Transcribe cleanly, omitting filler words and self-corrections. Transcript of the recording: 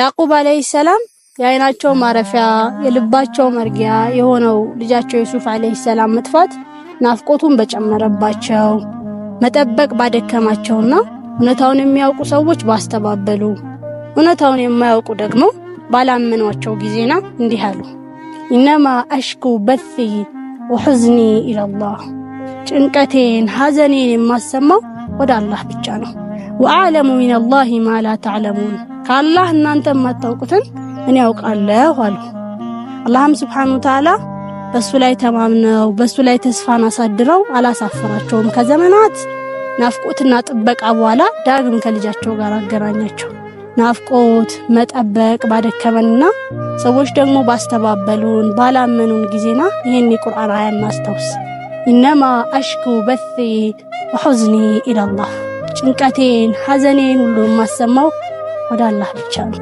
ያዕቁብ አለይሂ ሰላም የአይናቸው ማረፊያ የልባቸው መርጊያ የሆነው ልጃቸው ዩሱፍ አለይሂ ሰላም መጥፋት ናፍቆቱን በጨመረባቸው መጠበቅ ባደከማቸውና እውነታውን የሚያውቁ ሰዎች ባስተባበሉ እውነታውን የማያውቁ ደግሞ ባላመኗቸው ጊዜና እንዲህ አሉ። ኢነማ አሽኩ በሲ ወሁዝኒ ኢለላህ ጭንቀቴን ሐዘኔን የማሰማው ወደ አላህ ብቻ ነው። ወአዕለሙ ሚነላሂ ማ ላ ተዕለሙን ከአላህ እናንተ የማታውቁትን እኔ ያውቃለሁ አሉ። አላህም ሱብሓነሁ ወተዓላ በሱ ላይ ተማምነው በሱ ላይ ተስፋን አሳድረው አላሳፈራቸውም። ከዘመናት ናፍቆትና ጥበቃ በኋላ ዳግም ከልጃቸው ጋር አገናኛቸው። ናፍቆት መጠበቅ ባደከመንና ሰዎች ደግሞ ባስተባበሉን ባላመኑን ጊዜና ይሄን የቁርአን አያ እናስታውስ። ኢነማ አሽኩ በሲ ወሁዝኒ ኢለላህ ጭንቀቴን ሐዘኔን ሁሉ የማሰማው ወደ አላህ ብቻ ነው።